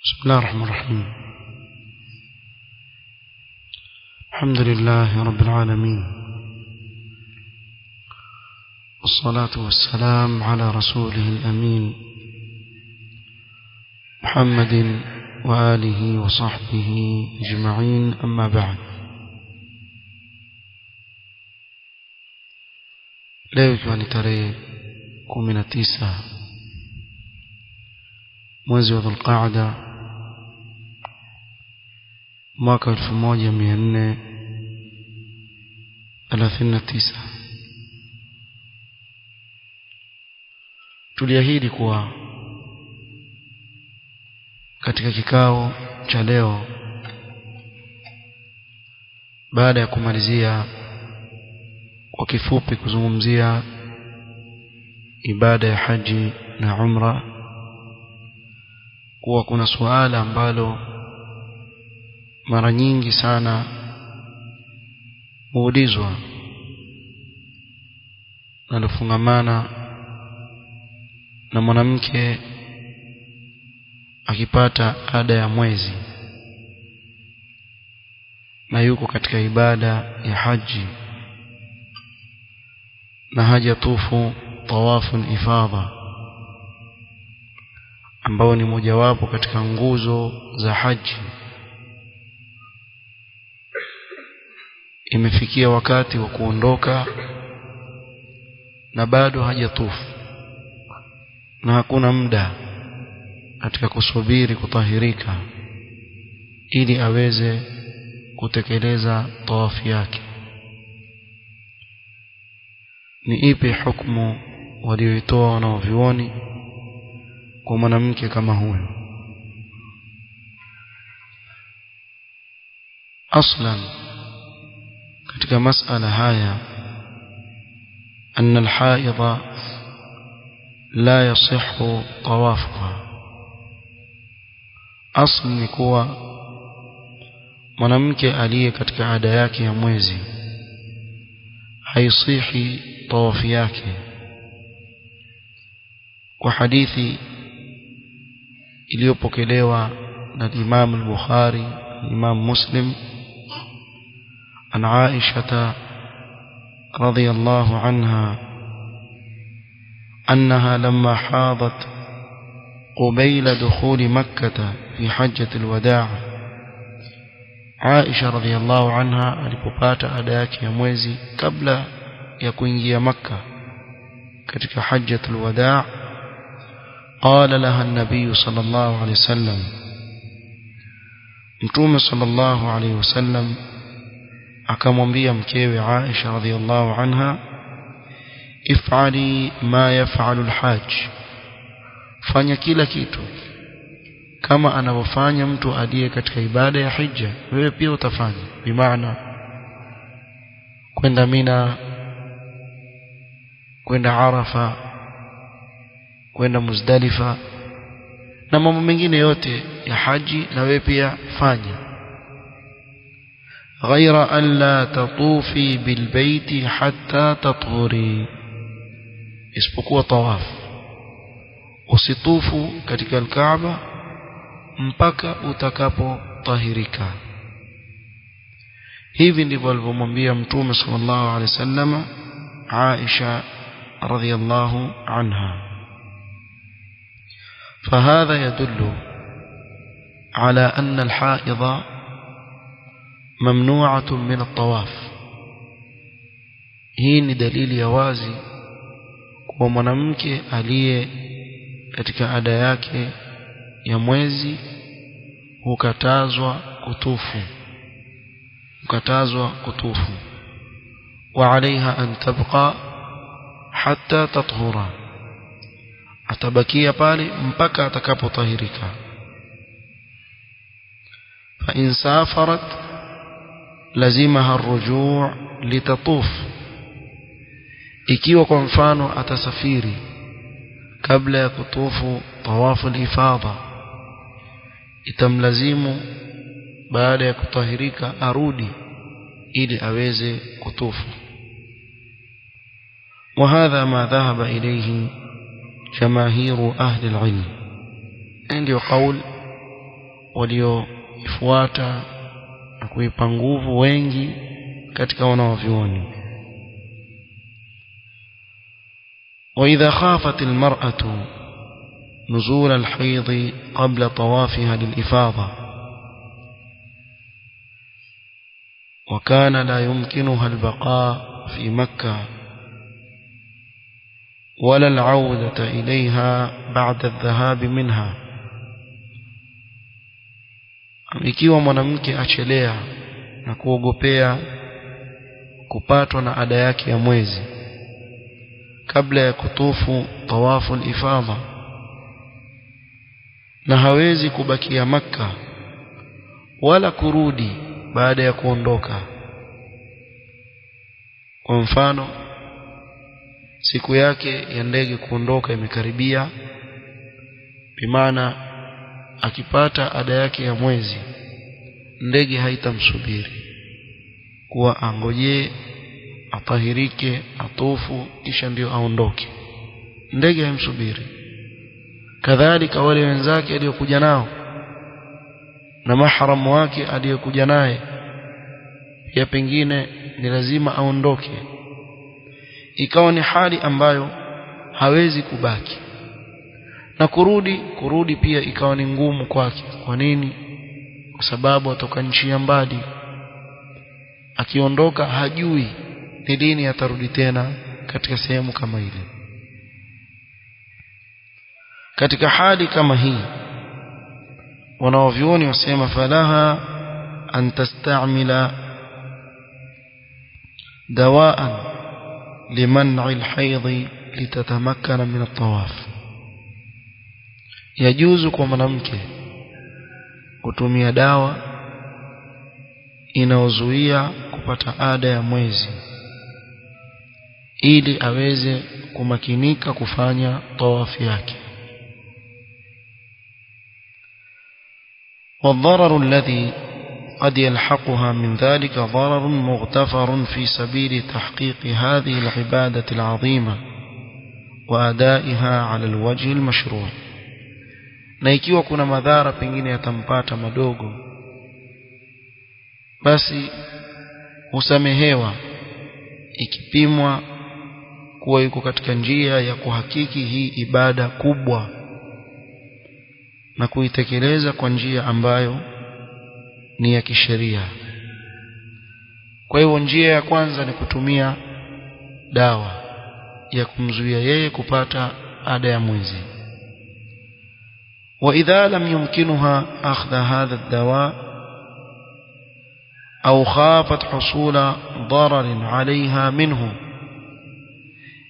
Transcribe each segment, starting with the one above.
بسم الله الرحمن الرحيم. الحمد لله رب العالمين، والصلاة والسلام على رسوله الأمين محمد وآله وصحبه أجمعين، أما بعد. leo ikiwa ni tarehe 19 mwezi wa Dhulqaada mwaka 1439, tuliahidi kuwa katika kikao cha leo, baada ya kumalizia kwa kifupi kuzungumzia ibada ya haji na umra, kuwa kuna suala ambalo mara nyingi sana huulizwa linalofungamana na mwanamke akipata ada ya mwezi na yuko katika ibada ya haji na hajatufu tawafu ifadha, ambao ni mojawapo katika nguzo za haji. Imefikia wakati wa kuondoka na bado hajatufu, na hakuna muda katika kusubiri kutahirika ili aweze kutekeleza tawafu yake. Ni ipi hukumu walioitoa wanavyuoni kwa mwanamke kama huyo? Aslan, katika masala haya, anna alhaidha la yasihhu tawafuha. Asli ni kuwa mwanamke aliye katika ada yake ya mwezi haisihi tawafu yake, kwa hadithi iliyopokelewa na Imam al-Bukhari, Imam Muslim, عن عائشة رضي الله عنها أنها لما حاضت قبيل دخول مكة في حجة الوداع، عائشة رضي الله عنها alipopata ada yake ya mwezi kabla ya kuingia Makka katika hajjatul wadaa, قال لها النبي صلى الله عليه وسلم، Mtume صلى الله عليه وسلم akamwambia mkewe Aisha radhiallahu anha, if'ali ma yaf'alu al-hajj, fanya kila kitu kama anavyofanya mtu aliye katika ibada ya hija, wewe pia utafanya. Bimaana kwenda Mina, kwenda Arafa, kwenda Muzdalifa na mambo mengine yote ya haji, na wewe pia fanya. غير أن لا تطوفي بالبيت حتى تطهري، isipokuwa tawaf, usitufu katika al-Kaaba mpaka utakapotahirika. Hivi ndivyo alivyomwambia Mtume sallallahu alaihi wasallam Aisha radhiyallahu anha. فهذا يدل على أن الحائض ممنوعة من الطواف. hii ni dalili ya wazi kwa mwanamke aliye katika ada yake ya mwezi hukatazwa kutufu, wa alaiha an tabqa hatta tathura, atabakia pale mpaka atakapotahirika. fa in safarat lazimaha arrujuu litatuf, ikiwa kwa mfano atasafiri kabla ya kutufu tawafu al-ifadha, itamlazimu baada ya kutahirika arudi ili aweze kutufu. وهذا ما ذهب إليه جماهير أهل العلم، ndio kauli walioifuata na kuipa nguvu wengi katika wanaovyuoni. وإذا خافت المرأة نزول الحيض قبل طوافها للإفاضة وكان لا يمكنها البقاء في مكة ولا العودة إليها بعد الذهاب منها. ikiwa mwanamke achelea na kuogopea kupatwa na ada yake ya mwezi kabla ya kutufu tawafu al-ifadha na hawezi kubakia Makka wala kurudi baada ya kuondoka. Kwa mfano, siku yake ya ndege kuondoka imekaribia, bimaana akipata ada yake ya mwezi ndege haitamsubiri kuwa angojee atahirike atufu kisha ndio aondoke. Ndege haimsubiri. Kadhalika wale wenzake aliokuja nao na mahramu wake aliyokuja naye ya pengine ni lazima aondoke, ikawa ni hali ambayo hawezi kubaki, na kurudi pia ikawa ni ngumu kwake. Kwa nini? Kwa sababu atoka nchi ya mbali, akiondoka hajui ni lini atarudi tena katika sehemu kama ile. Katika hali kama hii wanaovyuoni wasema falaha an tastamila dawaan liman'i al-hayd litatamakkana min at-tawaf. Yajuzu kwa mwanamke kutumia dawa inayozuia kupata ada ya mwezi ili aweze kumakinika kufanya tawafu yake. والضرر الذي قد يلحقها من ذلك ضرر مغتفر في سبيل تحقيق هذه العبادة العظيمة وأدائها على الوجه المشروع. na ikiwa kuna madhara pengine yatampata madogo, basi husamehewa ikipimwa kuwa yuko katika njia ya kuhakiki hii ibada kubwa na kuitekeleza kwa njia ambayo ni ya kisheria. Kwa hiyo njia ya kwanza ni kutumia dawa ya kumzuia yeye kupata ada ya mwezi. وإذا لم يمكنها أخذ هذا الدواء أو خافت حصول ضرر عليها منه,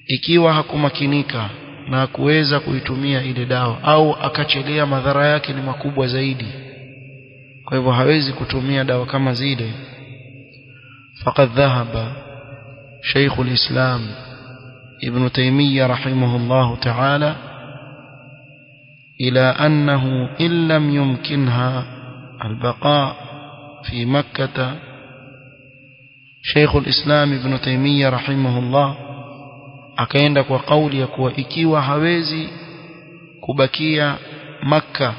ikiwa hakumakinika na kuweza kuitumia ile dawa au akachelea madhara yake ni makubwa zaidi, kwa hivyo hawezi kutumia dawa kama zile, faqad dhahaba Sheikh al-Islam Ibn Taymiyyah rahimahullah ta'ala إلى أنه إن لم يمكنها البقاء في مكة. شيخ الإسلام ابن تيمية رحمه الله akaenda kwa kauli ya kuwa ikiwa hawezi kubakia Makka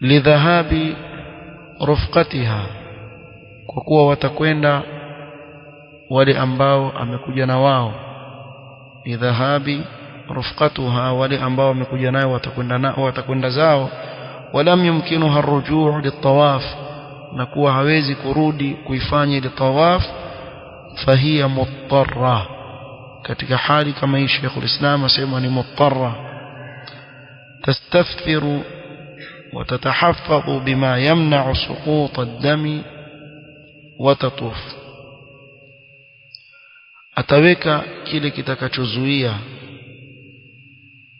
lidhahabi rufqatiha, kwa kuwa watakwenda wale ambao amekuja na wao, lidhahabi rufqatuha, wale ambao wamekuja nayo watakwenda zao, walam yumkinuha arrujuu litawaf, na kuwa hawezi kurudi kuifanya ile tawaf, fahiya muttarra. katika hali kama hii Sheikh al-Islam asema ni muttarra, tastafthiru wa tatahaffadhu bima yamna'u suqut ad-dami wa tatuf, ataweka kile kitakachozuia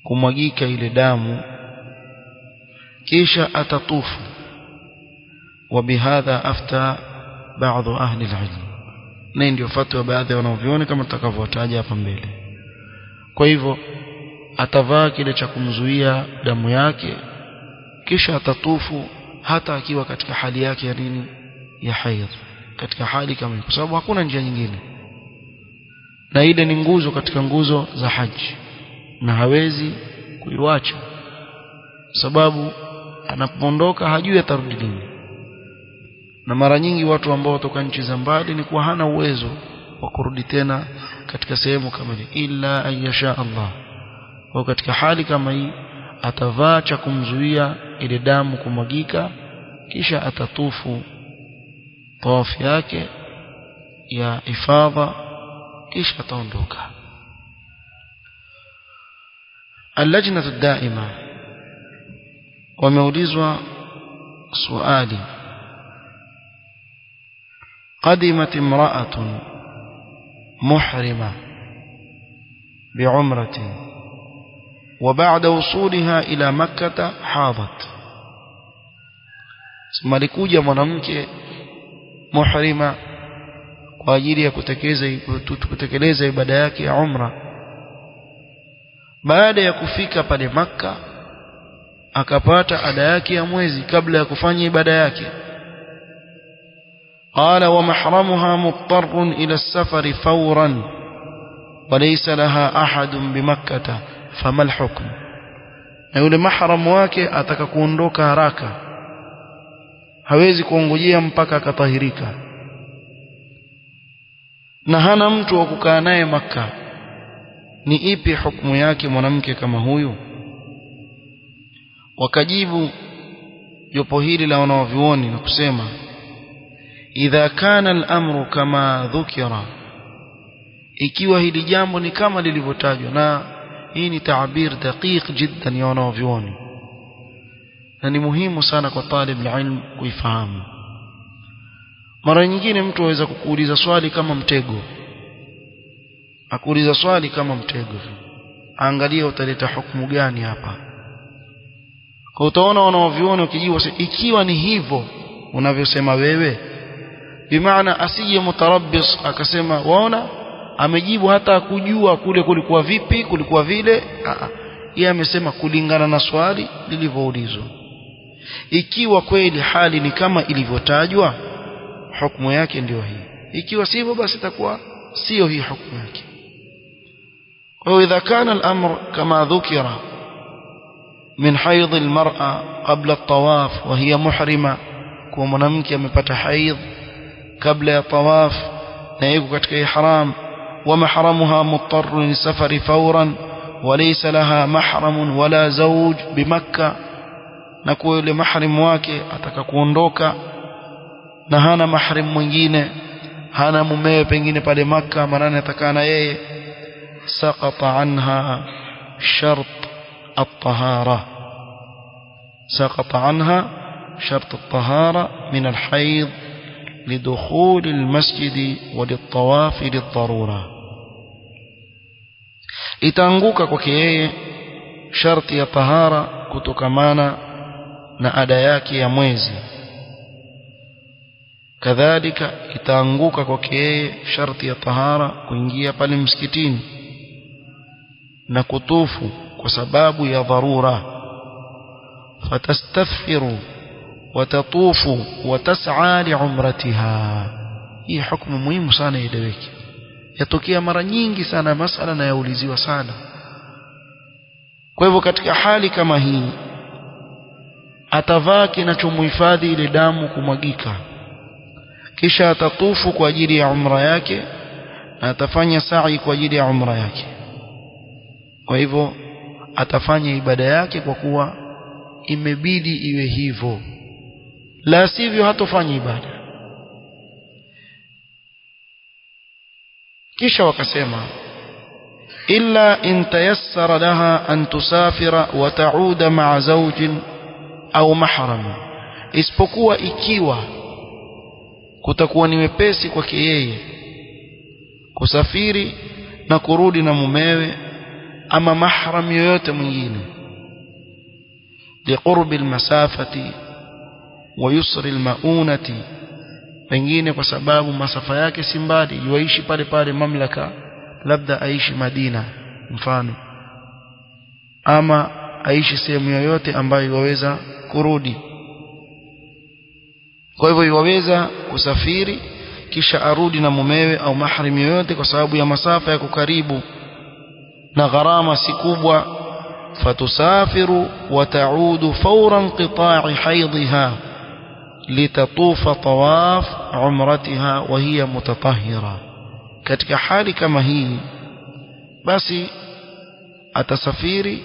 kumwagika ile damu, kisha atatufu. وبهذا أفتى بعض أهل العلم, na ndio fatwa baadhi ya wanavyuoni kama tutakavyotaja hapa mbele. Kwa hivyo atavaa kile cha kumzuia damu yake, kisha atatufu hata akiwa katika hali yake ya nini, ya haidh, katika hali kama hiyo, kwa sababu hakuna njia nyingine, na ile ni nguzo katika nguzo za haji na hawezi kuiwacha, sababu anapoondoka hajui atarudi lini. Na mara nyingi watu ambao watoka nchi za mbali ni kuwa hana uwezo wa kurudi tena katika sehemu kama ile, illa ayasha Allah. Kwa katika hali kama hii atavaa cha kumzuia ile damu kumwagika, kisha atatufu tawafu yake ya ifadha, kisha ataondoka. اللجنة الدائمة wameulizwa swali: قدمت امرأة محرمة بعمرة وبعد وصولها إلى مكة حاضت. malikuja mwanamke muhrima kwa ajili ya kutekeleza ibada yake ya umra. Baada ya kufika pale Makka akapata ada yake ya mwezi kabla ya kufanya ibada yake. قال ومحرمها مضطر إلى السفر فورا وليس لها أحد بمكة فما الحكم. na yule mahram wake ataka kuondoka haraka, hawezi kuongojea mpaka akatahirika, na hana mtu wa kukaa naye Makka. Ni ipi hukumu yake mwanamke kama huyu? Wakajibu jopo hili la wanavyuoni na kusema: idha kana al-amru kama dhukira, ikiwa hili jambo ni kama lilivyotajwa. Na hii ni taabir daqiq jiddan ya wanavyuoni, na ni muhimu sana kwa talib ilm kuifahamu. Mara nyingine mtu aweza kukuuliza swali kama mtego, akuuliza swali kama mtego, angalia utaleta hukumu gani hapa. Kwa utaona wanavyuoni ukijibu ikiwa ni hivyo unavyosema wewe, bimaana asije mutarabbis akasema waona amejibu hata kujua kule kulikuwa vipi, kulikuwa vile. Yeye amesema kulingana na swali lilivyoulizwa. Ikiwa kweli hali ni kama ilivyotajwa, hukumu yake ndio hii. Ikiwa sivyo, basi itakuwa sio hii hukumu yake. Wa idha kana al-amr kama dhukira min haidh al-mar'a qabla at-tawaf wa hiya muhrima, kwa mwanamke amepata haidh kabla ya tawaf na yuko katika ihram, wa mahramuha muttarrun lisafari fawran wa laysa laha mahram wala zawj bimakka, na kwa yule mahram wake ataka kuondoka na hana mahram mwingine, hana mumewe pengine pale Makka, maana atakaa na yeye. Saqata anha shart at-tahara, saqata anha shart at-tahara min al-hayd لدخول المسجد وللطواف للضرورة. itaanguka kwake yeye sharti ya tahara kutokamana na ada yake ya mwezi. Kadhalika itaanguka kwake yeye sharti ya tahara kuingia pale msikitini na kutufu kwa sababu ya dharura. fatastaghfiru وتطوف وتسعى لعمرتها. hii hukumu muhimu sana ieleweke, yatokea mara nyingi sana masala na yauliziwa sana. Kwa hivyo katika hali kama hii atavaa kinachomhifadhi ile damu kumwagika, kisha atatufu kwa ajili ya umra yake na atafanya sa'i kwa ajili ya umra yake. Kwa hivyo atafanya ibada yake kwa kuwa imebidi iwe hivyo, la sivyo hatofanya ibada. Kisha wakasema illa in tayassara laha an tusafira wa ta'uda ma'a zawjin au mahram, isipokuwa ikiwa kutakuwa ni wepesi kwake yeye kusafiri na kurudi na mumewe ama mahram yoyote mwingine, liqurbi almasafati wa yusri almaunati, pengine kwa sababu masafa yake si mbali, yuishi pale pale mamlaka, labda aishi Madina mfano, ama aishi sehemu yoyote ambayo waweza kurudi. Kwa hivyo yuweza kusafiri kisha arudi na mumewe au mahrim yoyote, kwa sababu ya masafa yako karibu na gharama si kubwa, فتسافر وتعود فور انقطاع حيضها لتطوف طواف عمرتها وهي متطهرة. katika hali kama hii basi atasafiri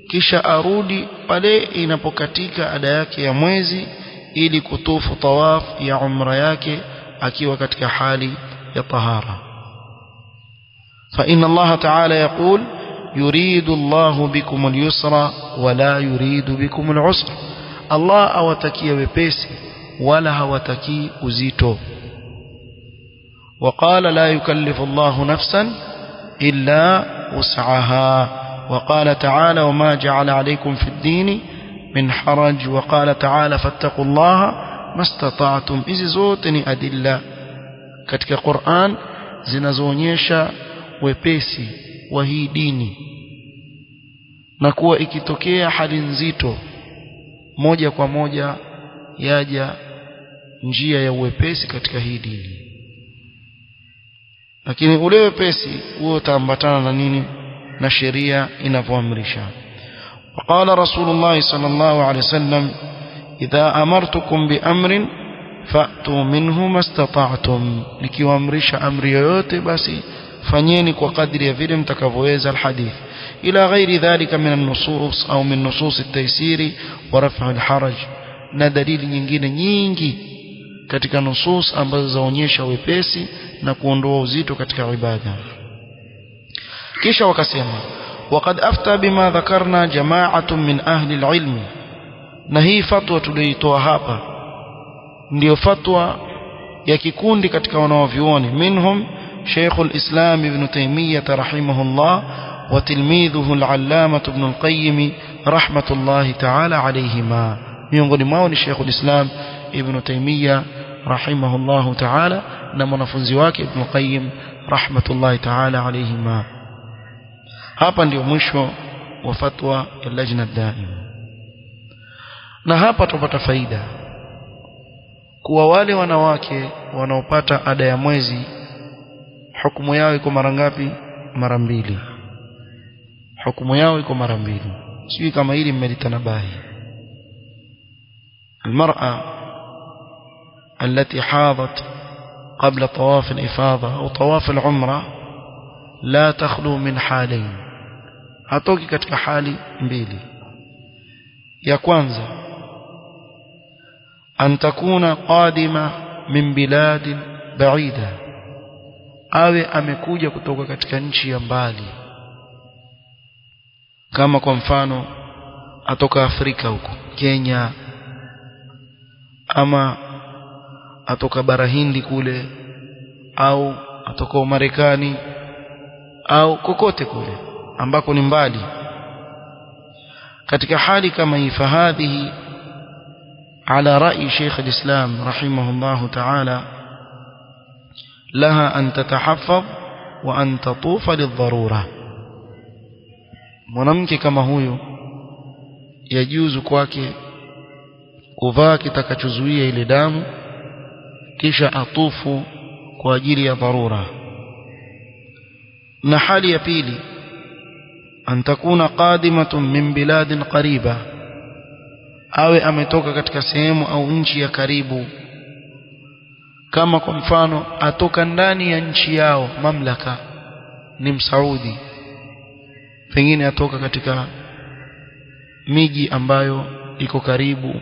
kisha arudi pale inapokatika ada yake ya mwezi ili kutufu tawaf ya umra yake akiwa katika hali ya tahara. fa inna Allah ta'ala yaqul yuridu Allah bikum al-yusra wa la yuridu bikum al-usra, Allah awatakia wepesi wala hawataki uzito. وقال لا يكلف الله نفسا إلا وسعها. وقال تعالى وما جعل عليكم في الدين من حرج. وقال تعالى فاتقوا الله ما استطعتم. hizi zote ni adilla katika Qur'an zinazoonyesha wepesi wa hii dini, na kuwa ikitokea hali nzito moja kwa moja yaja njia ya uwepesi katika hii dini. Lakini ule wepesi huo utaambatana na nini? Na sheria inavyoamrisha. وقال رسول الله صلى الله عليه وسلم إذا أمرتكم بأمر فأتوا منه ما استطعتم. nikiwaamrisha amri yoyote basi fanyeni kwa kadri ya vile mtakavyoweza. الحديث إلى غير ذلك من النصوص أو من نصوص التيسير ورفع الحرج. na dalili nyingine nyingi katika nusus ambazo zaonyesha wepesi na kuondoa uzito katika ibada. kisha wakasema وقد أفتى بما ذكرنا جماعة من أهل العلم. na hii fatwa tuliyoitoa hapa ndio fatwa ya kikundi katika wanaovyuoni, minhum شيخ الإسلام ابن تيمية رحمه الله وتلميذه العلامة ابن القيم رحمة الله تعالى عليهما. miongoni mwao ni Sheikh al-Islam ibn Taymiyyah rahimahullah ta'ala na mwanafunzi wake Ibn Qayyim rahmatullahi ta'ala alayhima. hapa ndio mwisho wa fatwa ya lajna daima. na hapa tupata faida kuwa wale wanawake wanaopata ada ya mwezi hukumu yao iko mara ngapi? Mara mbili. hukumu yao iko mara mbili. sio kama hili mmelitanabahi. المرأة التي حاضت قبل طواف الإفاضة أو طواف العمرة لا تخلو من حالين. hatoki katika hali mbili. ya kwanza أن تكون قادمة من بلاد بعيدة, awe amekuja kutoka katika nchi ya mbali, kama kwa mfano atoka Afrika huko Kenya, ama atoka bara Hindi kule, au atoka Marekani, au kokote kule ambako ni mbali. katika hali kama hii fahadhihi على رأي شيخ الإسلام رحمه الله تعالى لها أن تتحفظ وأن تطوف للضرورة. mwanamke kama huyo yajuzu kwake kuvaa kitakachozuia ile damu kisha atufu kwa ajili ya dharura. na hali ya pili an takuna qadimatun min biladin qariba, awe ametoka katika sehemu au nchi ya karibu, kama kwa mfano atoka ndani ya nchi yao, mamlaka ni Msaudi, pengine atoka katika miji ambayo iko karibu,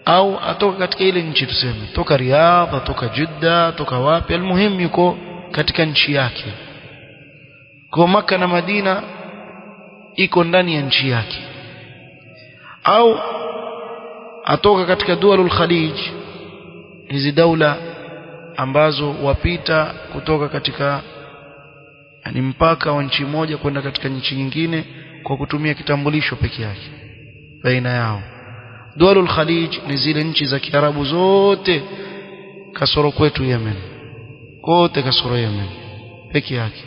au atoka katika ile nchi, tuseme toka Riyadh, atoka Jeddah, toka wapi, almuhimu yuko katika nchi yake. Kwa Makka na Madina iko ndani ya nchi yake, au atoka katika dualul Khalij, hizi daula ambazo wapita kutoka katika mpaka wa nchi moja kwenda katika nchi nyingine kwa kutumia kitambulisho peke yake baina yao. Dualul Khalij ni zile nchi za Kiarabu zote kasoro kwetu Yemen, kote kasoro Yemen peke yake.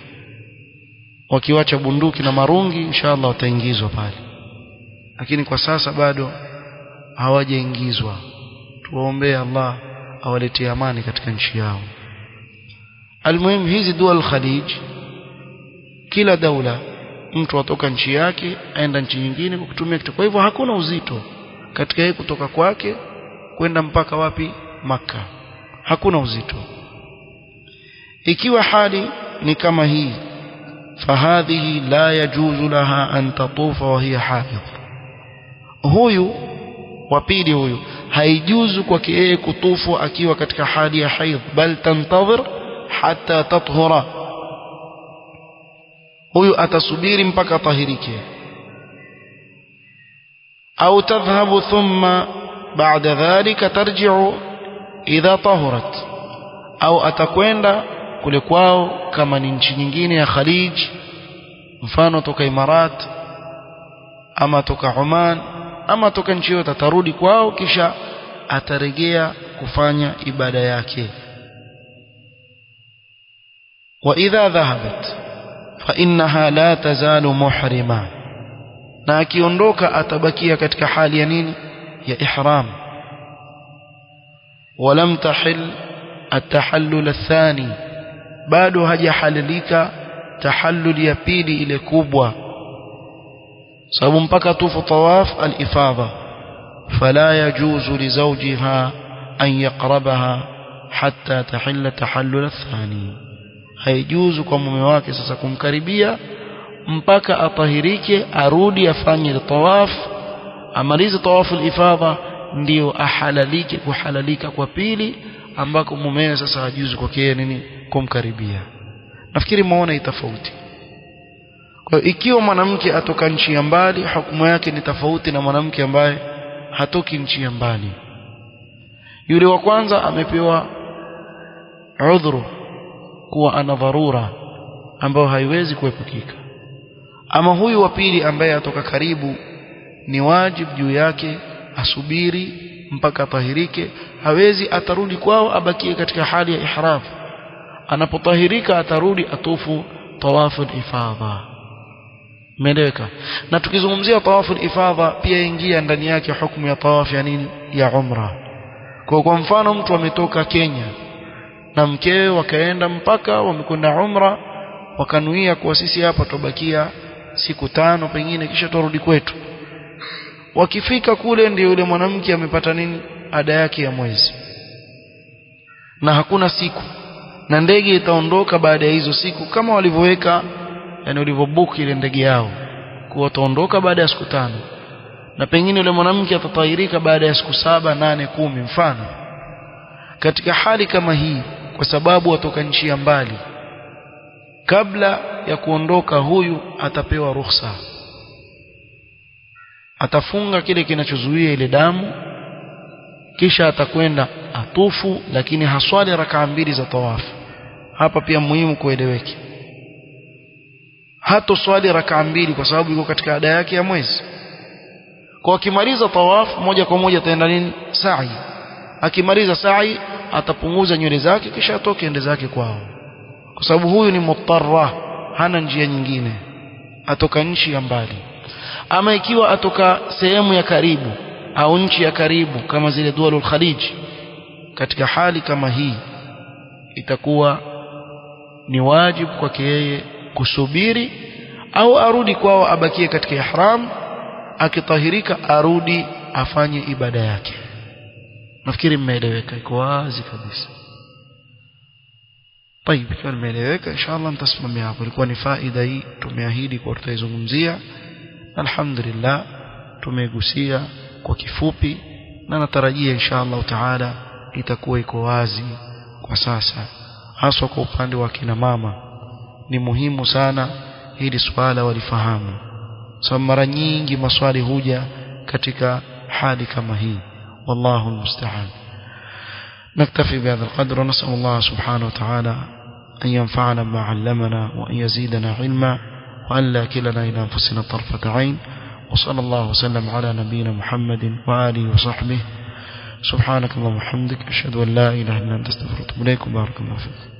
Wakiwacha bunduki na marungi inshallah wataingizwa pale, lakini kwa sasa bado hawajaingizwa. Tuwaombee Allah awaletee amani katika nchi yao. Almuhimu hizi dual Khalij, kila daula mtu atoka nchi yake aenda nchi nyingine kwa kutumia kitu. Kwa hivyo hakuna uzito katika yeye kutoka kwake kwenda mpaka wapi? Makka. Hakuna uzito. Ikiwa hali ni kama hii, fahadhihi la yajuzu laha an tatufa wa hiya haid. Huyu wa pili huyu haijuzu kwake yeye kutufu akiwa katika hali ya haid, bal tantadhir hatta tathura. Huyu atasubiri mpaka tahirike. Au tadhhabu thumma ba'da dhalika tarji'u idha tahurat. Au atakwenda kule kwao kama ni nchi nyingine ya Khalij, mfano toka Imarat ama toka Oman ama toka nchi yote, atarudi kwao kisha atarejea kufanya ibada yake. Wa idha dhahabat fa innaha la tazalu muhrima, na akiondoka atabakia katika hali ya nini? Ya ihram. Walam tahil at-tahallul athani, bado hajahalilika tahallul ya pili ile kubwa, sababu mpaka tufu tawaf al-ifadha. Fala yajuzu li zawjiha an yaqrabaha hatta tahilla tahallul athani, haijuzu kwa mume wake sasa kumkaribia mpaka atahirike, arudi afanye tawaf, amalize tawaf al-ifadha, ndio ahalalike kuhalalika kwa pili, ambako mumewe sasa hajuzu kwake nini? Kumkaribia. Nafikiri muone tofauti. Kwa hiyo ikiwa mwanamke atoka nchi ya mbali, hukumu yake ni tofauti na mwanamke ambaye hatoki nchi ya mbali. Yule wa kwanza amepewa udhuru kuwa ana dharura ambayo haiwezi kuepukika. Ama huyu wa pili ambaye atoka karibu, ni wajibu juu yake asubiri mpaka tahirike. Hawezi atarudi kwao abakie katika hali ya ihram. Anapotahirika atarudi atufu tawafu al-ifadha. Meleka. Na tukizungumzia tawafu al-ifadha pia ingia ndani yake hukumu ya tawafu ya nini? Ya umra. Kwa mfano mtu ametoka Kenya na mkewe wakaenda mpaka wamekwenda umra, wakanuia kwa sisi hapa tubakia siku 5 pengine kisha turudi kwetu. Wakifika kule ndio yule mwanamke amepata nini? Ada yake ya mwezi. Na hakuna siku, na ndege itaondoka baada ya hizo siku kama walivyoweka, yani walivyobook ile ndege yao kuwa taondoka baada ya siku 5, na pengine yule mwanamke atatahirika baada ya siku 7, 8, 10 mfano. Katika hali kama hii, kwa sababu watoka nchi ya mbali, kabla ya kuondoka huyu atapewa ruhusa, atafunga kile kinachozuia ile damu, kisha atakwenda atufu, lakini haswali rakaa 2 za tawafu. Hapa pia muhimu kueleweke, hato swali rakaa 2 kwa sababu yuko katika ada yake ya mwezi. Kwa akimaliza tawafu moja kwa moja ataenda nini? Sa'i. Akimaliza sa'i atapunguza nywele zake kisha atoke ende zake kwao, kwa sababu huyu ni mutarra, hana njia nyingine, atoka nchi ya mbali. Ama ikiwa atoka sehemu ya karibu au nchi ya karibu kama zile dualul Khalij, katika hali kama hii itakuwa ni wajibu kwake yeye kusubiri, au arudi kwao abakie katika ihram, akitahirika arudi afanye ibada yake. Nafikiri mmeeleweka, iko wazi kabisa. طيب, ikiwa mmeeleweka inshallah nitasimamia hapo. Ilikuwa ni faida hii tumeahidi kwa tutaizungumzia. Alhamdulillah tumegusia kwa kifupi, na natarajia inshallah taala itakuwa iko wazi kwa sasa, hasa kwa upande wa kina mama. Ni muhimu sana hili swala walifahamu, sababu mara nyingi maswali huja katika hali kama hii. والله المستعان. نكتفي بهذا القدر، ونسأل الله سبحانه وتعالى أن ينفعنا بما علمنا وأن يزيدنا علما وأن لا كلنا إلى أنفسنا طرفة عين. وصلى الله وسلم على نبينا محمد وآله وصحبه. سبحانك اللهم وبحمدك، أشهد أن لا إله إلا أنت، أستغفرك وأتوب إليك. بارك الله فيك.